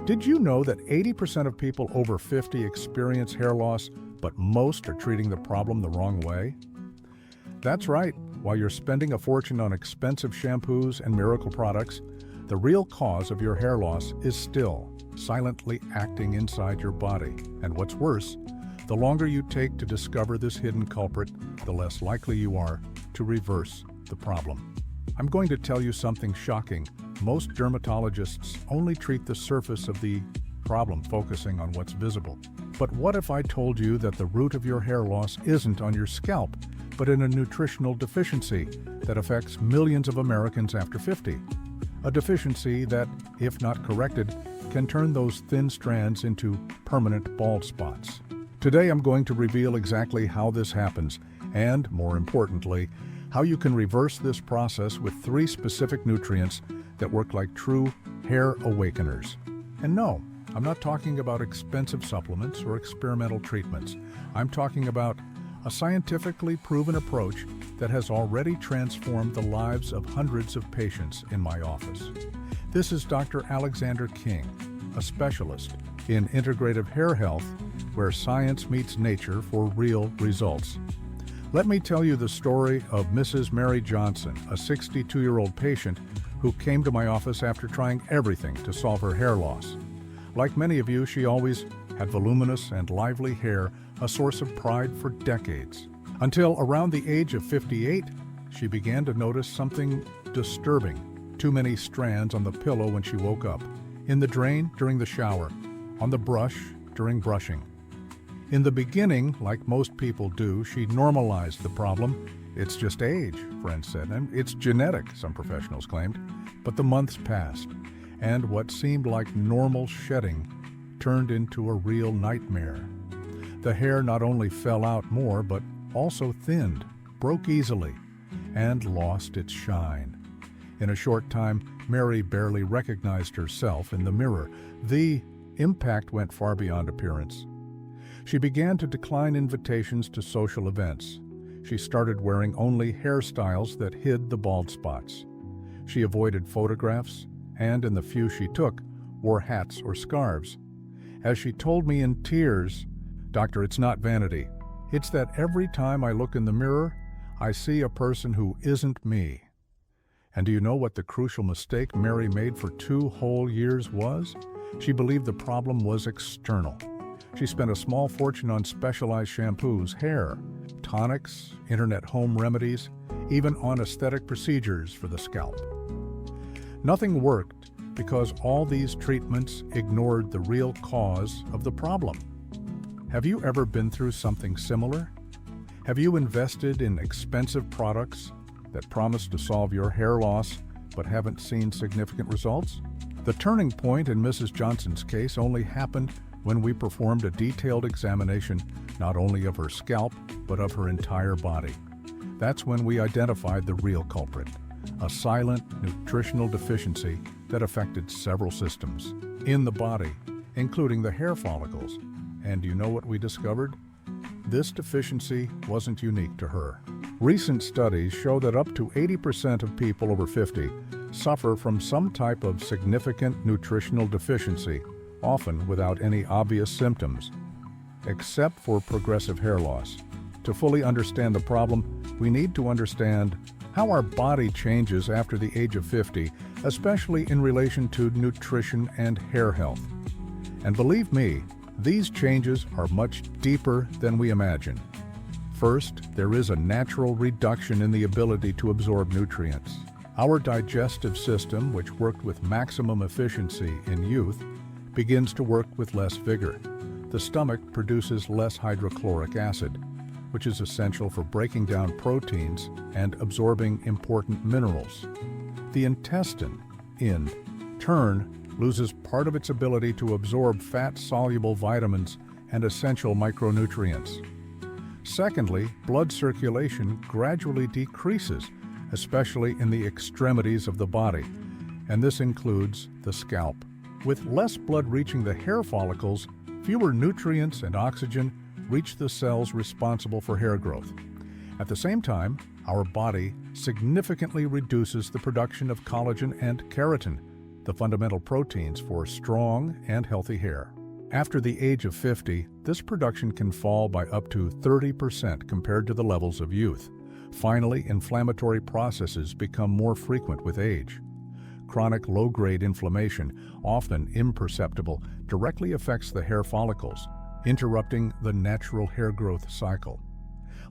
Did you know that 80% of people over 50 experience hair loss, but most are treating the problem the wrong way? That's right. While you're spending a fortune on expensive shampoos and miracle products, the real cause of your hair loss is still silently acting inside your body. And what's worse, the longer you take to discover this hidden culprit, the less likely you are to reverse the problem. I'm going to tell you something shocking. Most dermatologists only treat the surface of the problem, focusing on what's visible. But what if I told you that the root of your hair loss isn't on your scalp, but in a nutritional deficiency that affects millions of Americans after 50? A deficiency that, if not corrected, can turn those thin strands into permanent bald spots. Today I'm going to reveal exactly how this happens and, more importantly, how you can reverse this process with 3 specific nutrients that work like true hair awakeners. And no, I'm not talking about expensive supplements or experimental treatments. I'm talking about a scientifically proven approach that has already transformed the lives of hundreds of patients in my office. This is Dr. Alexander King, a specialist in integrative hair health, where science meets nature for real results. Let me tell you the story of Mrs. Mary Johnson, a 62-year-old patient who came to my office after trying everything to solve her hair loss. Like many of you, she always had voluminous and lively hair, a source of pride for decades. Until around the age of 58, she began to notice something disturbing. Too many strands on the pillow when she woke up, in the drain during the shower, on the brush during brushing. In the beginning, like most people do, she normalized the problem. It's just age, friends said, and it's genetic, some professionals claimed. But the months passed, and what seemed like normal shedding turned into a real nightmare. The hair not only fell out more, but also thinned, broke easily, and lost its shine. In a short time, Mary barely recognized herself in the mirror. The impact went far beyond appearance. She began to decline invitations to social events. She started wearing only hairstyles that hid the bald spots. She avoided photographs, and in the few she took, wore hats or scarves. As she told me in tears, "Doctor, it's not vanity. It's that every time I look in the mirror, I see a person who isn't me." And do you know what the crucial mistake Mary made for 2 whole years was? She believed the problem was external. She spent a small fortune on specialized shampoos, hair, tonics, internet home remedies, even on aesthetic procedures for the scalp. Nothing worked because all these treatments ignored the real cause of the problem. Have you ever been through something similar? Have you invested in expensive products that promise to solve your hair loss but haven't seen significant results? The turning point in Mrs. Johnson's case only happened when we performed a detailed examination not only of her scalp, but of her entire body. That's when we identified the real culprit, a silent nutritional deficiency that affected several systems in the body, including the hair follicles. And you know what we discovered? This deficiency wasn't unique to her. Recent studies show that up to 80% of people over 50 suffer from some type of significant nutritional deficiency, often without any obvious symptoms, except for progressive hair loss. To fully understand the problem, we need to understand how our body changes after the age of 50, especially in relation to nutrition and hair health. And believe me, these changes are much deeper than we imagine. First, there is a natural reduction in the ability to absorb nutrients. Our digestive system, which worked with maximum efficiency in youth, begins to work with less vigor. The stomach produces less hydrochloric acid, which is essential for breaking down proteins and absorbing important minerals. The intestine, in turn, loses part of its ability to absorb fat-soluble vitamins and essential micronutrients. Secondly, blood circulation gradually decreases, especially in the extremities of the body, and this includes the scalp. With less blood reaching the hair follicles, fewer nutrients and oxygen reach the cells responsible for hair growth. At the same time, our body significantly reduces the production of collagen and keratin, the fundamental proteins for strong and healthy hair. After the age of 50, this production can fall by up to 30% compared to the levels of youth. Finally, inflammatory processes become more frequent with age. Chronic low-grade inflammation, often imperceptible, directly affects the hair follicles, interrupting the natural hair growth cycle.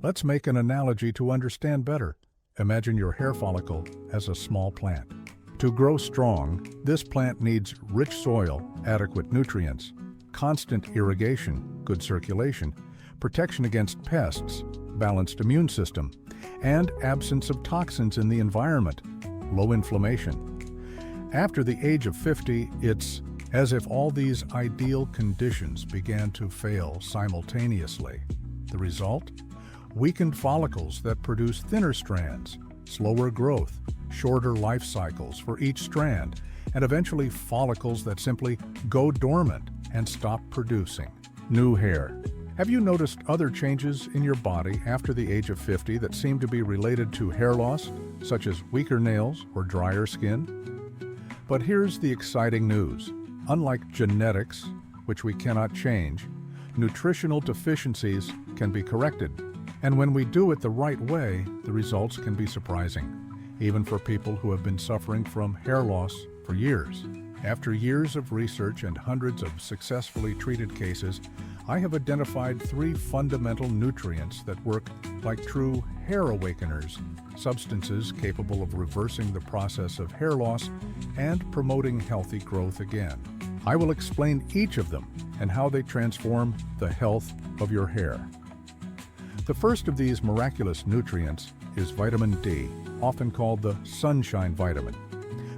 Let's make an analogy to understand better. Imagine your hair follicle as a small plant. To grow strong, this plant needs rich soil, adequate nutrients, constant irrigation, good circulation, protection against pests, balanced immune system, and absence of toxins in the environment, low inflammation. After the age of 50, it's as if all these ideal conditions began to fail simultaneously. The result? Weakened follicles that produce thinner strands, slower growth, shorter life cycles for each strand, and eventually follicles that simply go dormant and stop producing new hair. Have you noticed other changes in your body after the age of 50 that seem to be related to hair loss, such as weaker nails or drier skin? But here's the exciting news. Unlike genetics, which we cannot change, nutritional deficiencies can be corrected. And when we do it the right way, the results can be surprising, even for people who have been suffering from hair loss for years. After years of research and hundreds of successfully treated cases, I have identified 3 fundamental nutrients that work like true hair awakeners, substances capable of reversing the process of hair loss and promoting healthy growth again. I will explain each of them and how they transform the health of your hair. The first of these miraculous nutrients is vitamin D, often called the sunshine vitamin.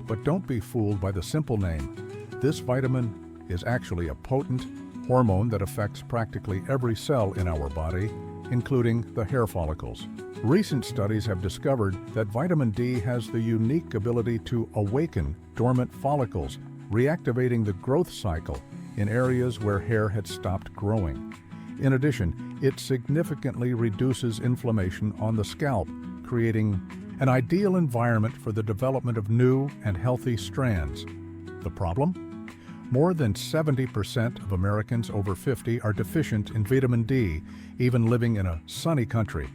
But don't be fooled by the simple name. This vitamin is actually a potent hormone that affects practically every cell in our body, including the hair follicles. Recent studies have discovered that vitamin D has the unique ability to awaken dormant follicles, reactivating the growth cycle in areas where hair had stopped growing. In addition, it significantly reduces inflammation on the scalp, creating an ideal environment for the development of new and healthy strands. The problem? More than 70% of Americans over 50 are deficient in vitamin D, even living in a sunny country.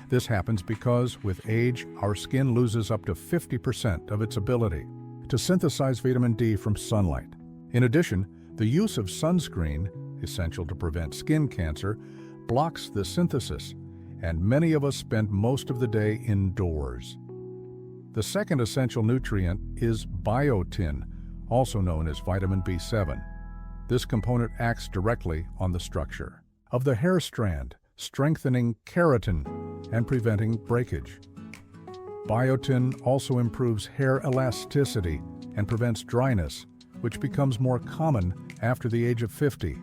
This happens because, with age, our skin loses up to 50% of its ability to synthesize vitamin D from sunlight. In addition, the use of sunscreen, essential to prevent skin cancer, blocks the synthesis, and many of us spend most of the day indoors. The second essential nutrient is biotin, also known as vitamin B7. This component acts directly on the structure of the hair strand, strengthening keratin and preventing breakage. Biotin also improves hair elasticity and prevents dryness, which becomes more common after the age of 50.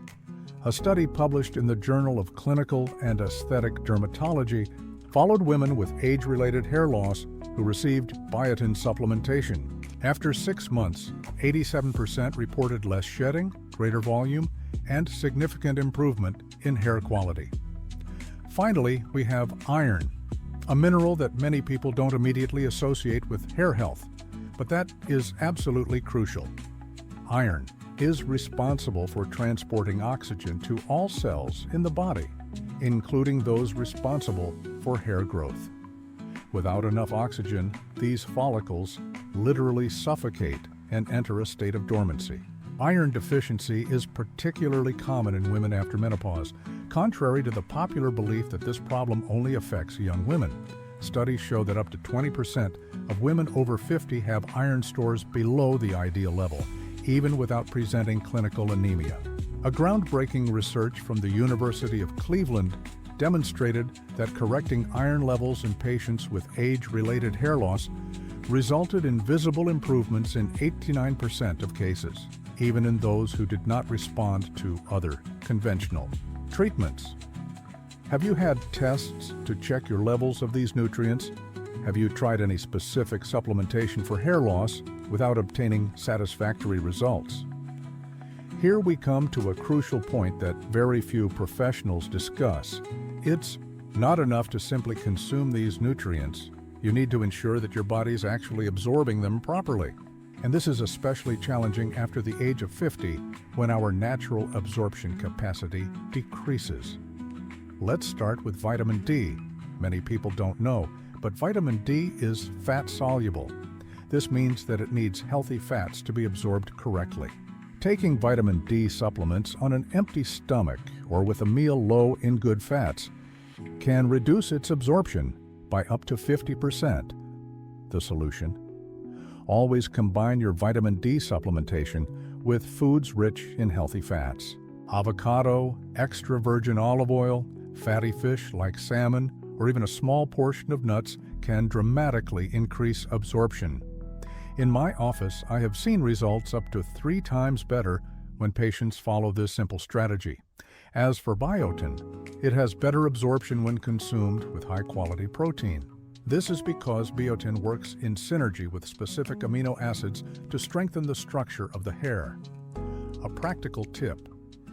A study published in the Journal of Clinical and Aesthetic Dermatology followed women with age-related hair loss who received biotin supplementation. After 6 months, 87% reported less shedding, greater volume, and significant improvement in hair quality. Finally, we have iron, a mineral that many people don't immediately associate with hair health, but that is absolutely crucial. Iron is responsible for transporting oxygen to all cells in the body, including those responsible for hair growth. Without enough oxygen, these follicles literally suffocate and enter a state of dormancy. Iron deficiency is particularly common in women after menopause, contrary to the popular belief that this problem only affects young women. Studies show that up to 20% of women over 50 have iron stores below the ideal level, even without presenting clinical anemia. A groundbreaking research from the University of Cleveland demonstrated that correcting iron levels in patients with age-related hair loss resulted in visible improvements in 89% of cases, even in those who did not respond to other conventional treatments. Have you had tests to check your levels of these nutrients? Have you tried any specific supplementation for hair loss without obtaining satisfactory results? Here we come to a crucial point that very few professionals discuss. It's not enough to simply consume these nutrients. You need to ensure that your body is actually absorbing them properly. And this is especially challenging after the age of 50, when our natural absorption capacity decreases. Let's start with vitamin D. Many people don't know, but vitamin D is fat-soluble. This means that it needs healthy fats to be absorbed correctly. Taking vitamin D supplements on an empty stomach or with a meal low in good fats can reduce its absorption by up to 50%. The solution? Always combine your vitamin D supplementation with foods rich in healthy fats. Avocado, extra virgin olive oil, fatty fish like salmon, or even a small portion of nuts can dramatically increase absorption. In my office, I have seen results up to 3 times better when patients follow this simple strategy. As for biotin, it has better absorption when consumed with high-quality protein. This is because biotin works in synergy with specific amino acids to strengthen the structure of the hair. A practical tip: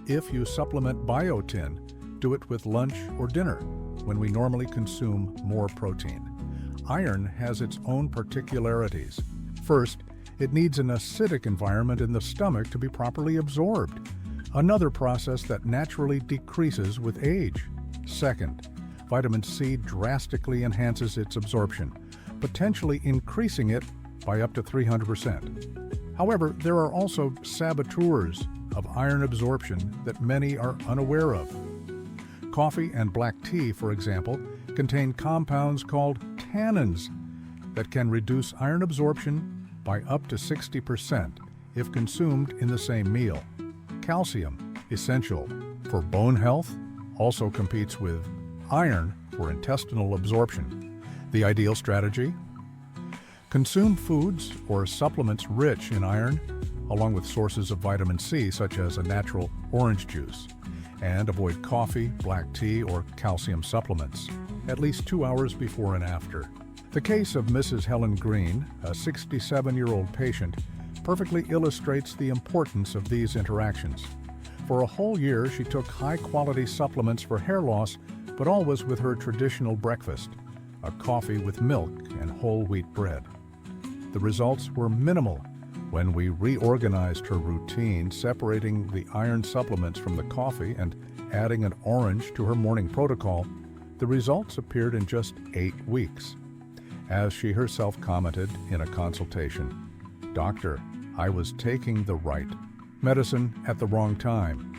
if you supplement biotin, do it with lunch or dinner, when we normally consume more protein. Iron has its own particularities. First, it needs an acidic environment in the stomach to be properly absorbed, another process that naturally decreases with age. Second, vitamin C drastically enhances its absorption, potentially increasing it by up to 300%. However, there are also saboteurs of iron absorption that many are unaware of. Coffee and black tea, for example, contain compounds called tannins that can reduce iron absorption by up to 60% if consumed in the same meal. Calcium, essential for bone health, also competes with iron for intestinal absorption. The ideal strategy? Consume foods or supplements rich in iron, along with sources of vitamin C such as a natural orange juice, and avoid coffee, black tea, or calcium supplements at least 2 hours before and after. The case of Mrs. Helen Green, a 67-year-old patient, perfectly illustrates the importance of these interactions. For a whole year, she took high-quality supplements for hair loss, but always with her traditional breakfast, a coffee with milk and whole wheat bread. The results were minimal. When we reorganized her routine, separating the iron supplements from the coffee and adding an orange to her morning protocol, the results appeared in just 8 weeks. As she herself commented in a consultation, "Doctor, I was taking the right medicine at the wrong time."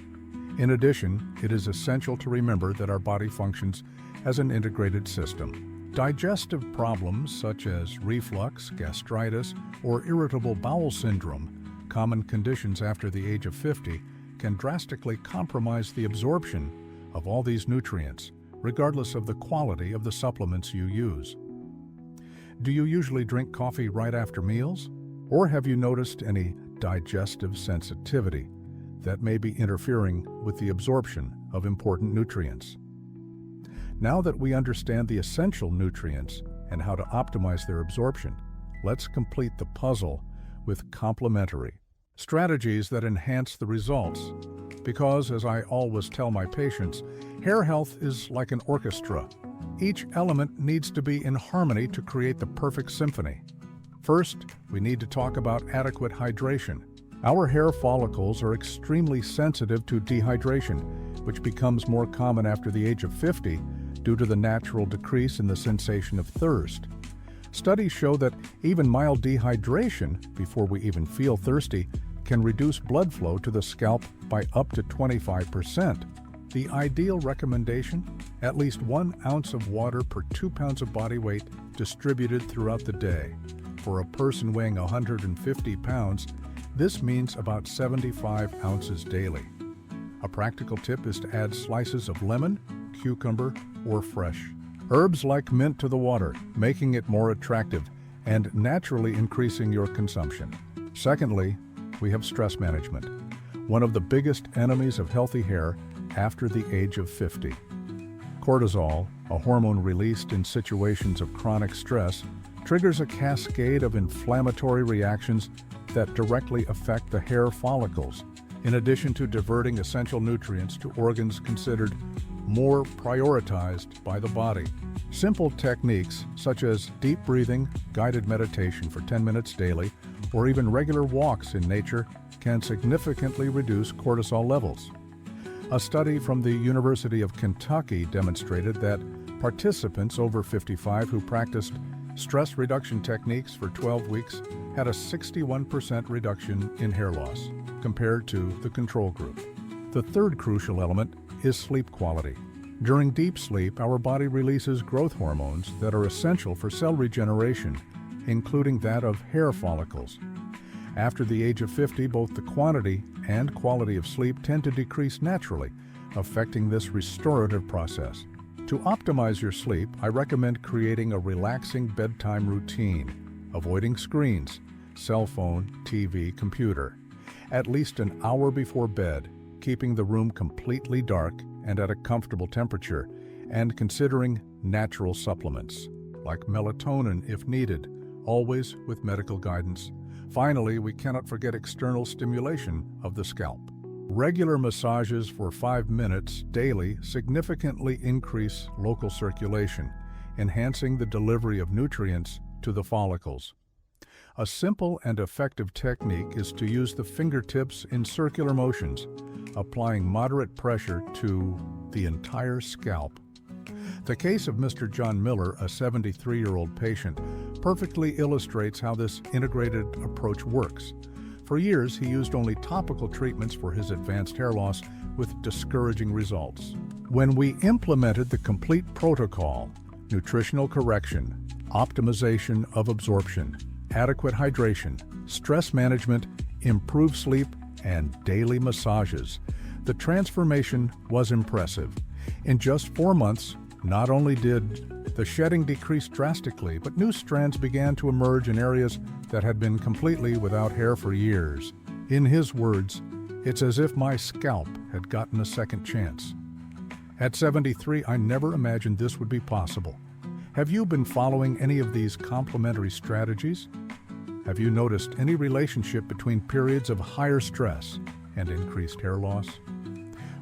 In addition, it is essential to remember that our body functions as an integrated system. Digestive problems such as reflux, gastritis, or irritable bowel syndrome, common conditions after the age of 50, can drastically compromise the absorption of all these nutrients, regardless of the quality of the supplements you use. Do you usually drink coffee right after meals? Or have you noticed any digestive sensitivity that may be interfering with the absorption of important nutrients? Now that we understand the essential nutrients and how to optimize their absorption, let's complete the puzzle with complementary strategies that enhance the results. Because, as I always tell my patients, hair health is like an orchestra. Each element needs to be in harmony to create the perfect symphony. First, we need to talk about adequate hydration. Our hair follicles are extremely sensitive to dehydration, which becomes more common after the age of 50 due to the natural decrease in the sensation of thirst. Studies show that even mild dehydration, before we even feel thirsty, can reduce blood flow to the scalp by up to 25%. The ideal recommendation? At least 1 ounce of water per 2 pounds of body weight distributed throughout the day. For a person weighing 150 pounds, this means about 75 ounces daily. A practical tip is to add slices of lemon, cucumber, or fresh herbs like mint to the water, making it more attractive and naturally increasing your consumption. Secondly, we have stress management, one of the biggest enemies of healthy hair after the age of 50. Cortisol, a hormone released in situations of chronic stress, triggers a cascade of inflammatory reactions that directly affect the hair follicles, in addition to diverting essential nutrients to organs considered more prioritized by the body. Simple techniques such as deep breathing, guided meditation for 10 minutes daily, or even regular walks in nature can significantly reduce cortisol levels. A study from the University of Kentucky demonstrated that participants over 55 who practiced stress reduction techniques for 12 weeks had a 61% reduction in hair loss compared to the control group. The third crucial element is sleep quality. During deep sleep, our body releases growth hormones that are essential for cell regeneration, including that of hair follicles. After the age of 50, both the quantity and quality of sleep tend to decrease naturally, affecting this restorative process. To optimize your sleep, I recommend creating a relaxing bedtime routine, avoiding screens, cell phone, TV, computer, at least an hour before bed, keeping the room completely dark and at a comfortable temperature, and considering natural supplements, like melatonin if needed, always with medical guidance. Finally, we cannot forget external stimulation of the scalp. Regular massages for 5 minutes daily significantly increase local circulation, enhancing the delivery of nutrients to the follicles. A simple and effective technique is to use the fingertips in circular motions, applying moderate pressure to the entire scalp. The case of Mr. John Miller, a 73-year-old patient, perfectly illustrates how this integrated approach works. For years, he used only topical treatments for his advanced hair loss with discouraging results. When we implemented the complete protocol, nutritional correction, optimization of absorption, adequate hydration, stress management, improved sleep, and daily massages, the transformation was impressive. In just 4 months, not only did the shedding decrease drastically, but new strands began to emerge in areas that had been completely without hair for years. In his words, "It's as if my scalp had gotten a second chance." At 73, I never imagined this would be possible. Have you been following any of these complementary strategies? Have you noticed any relationship between periods of higher stress and increased hair loss?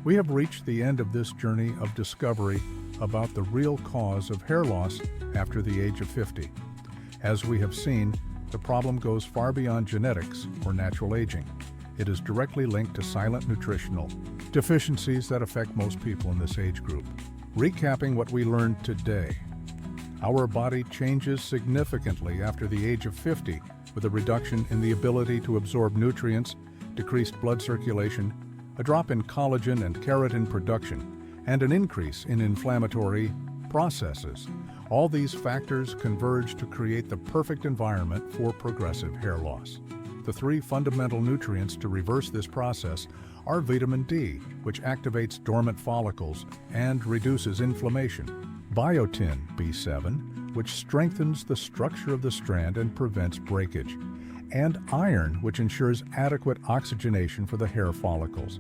We have reached the end of this journey of discovery about the real cause of hair loss after the age of 50. As we have seen, the problem goes far beyond genetics or natural aging. It is directly linked to silent nutritional deficiencies that affect most people in this age group. Recapping what we learned today, our body changes significantly after the age of 50 with a reduction in the ability to absorb nutrients, decreased blood circulation, a drop in collagen and keratin production, and an increase in inflammatory processes. All these factors converge to create the perfect environment for progressive hair loss. The 3 fundamental nutrients to reverse this process are vitamin D, which activates dormant follicles and reduces inflammation, biotin B7, which strengthens the structure of the strand and prevents breakage, and iron, which ensures adequate oxygenation for the hair follicles.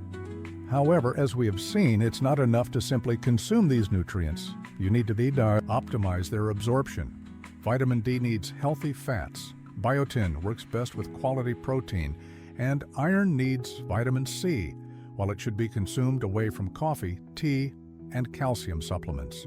However, as we have seen, it's not enough to simply consume these nutrients. You need to optimize their absorption. Vitamin D needs healthy fats. Biotin works best with quality protein, and iron needs vitamin C, while it should be consumed away from coffee, tea, and calcium supplements.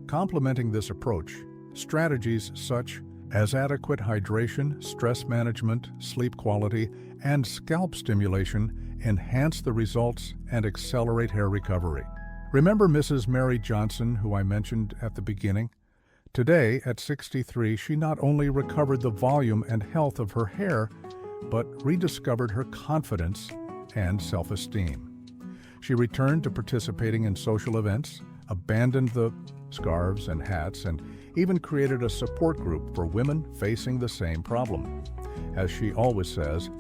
Complementing this approach, strategies such as adequate hydration, stress management, sleep quality, and scalp stimulation enhance the results and accelerate hair recovery. Remember Mrs. Mary Johnson, who I mentioned at the beginning? Today, at 63, she not only recovered the volume and health of her hair, but rediscovered her confidence and self-esteem. She returned to participating in social events, abandoned the scarves and hats, and even created a support group for women facing the same problem. As she always says,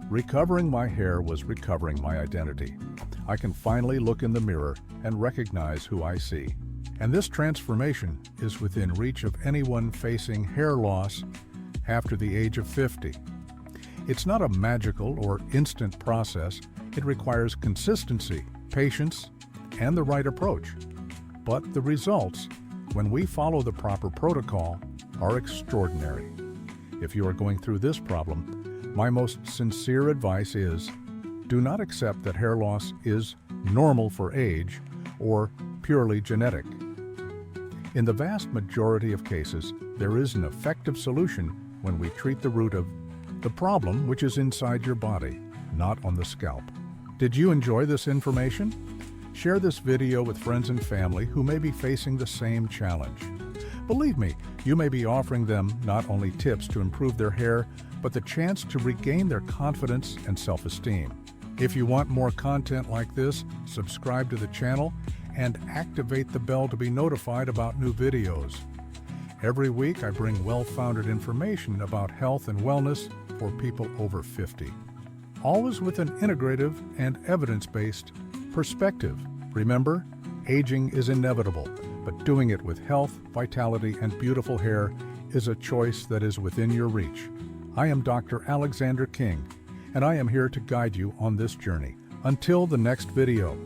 "Recovering my hair was recovering my identity. I can finally look in the mirror and recognize who I see." And this transformation is within reach of anyone facing hair loss after the age of 50. It's not a magical or instant process. It requires consistency, patience, and the right approach. But the results, when we follow the proper protocol, are extraordinary. If you are going through this problem, my most sincere advice is, do not accept that hair loss is normal for age or purely genetic. In the vast majority of cases, there is an effective solution when we treat the root of The problem, which is inside your body, not on the scalp. Did you enjoy this information? Share this video with friends and family who may be facing the same challenge. Believe me, you may be offering them not only tips to improve their hair, but the chance to regain their confidence and self-esteem. If you want more content like this, subscribe to the channel and activate the bell to be notified about new videos. Every week I bring well-founded information about health and wellness for people over 50. Always with an integrative and evidence-based perspective. Remember, aging is inevitable, but doing it with health, vitality, and beautiful hair is a choice that is within your reach. I am Dr. Alexander King, and I am here to guide you on this journey. Until the next video.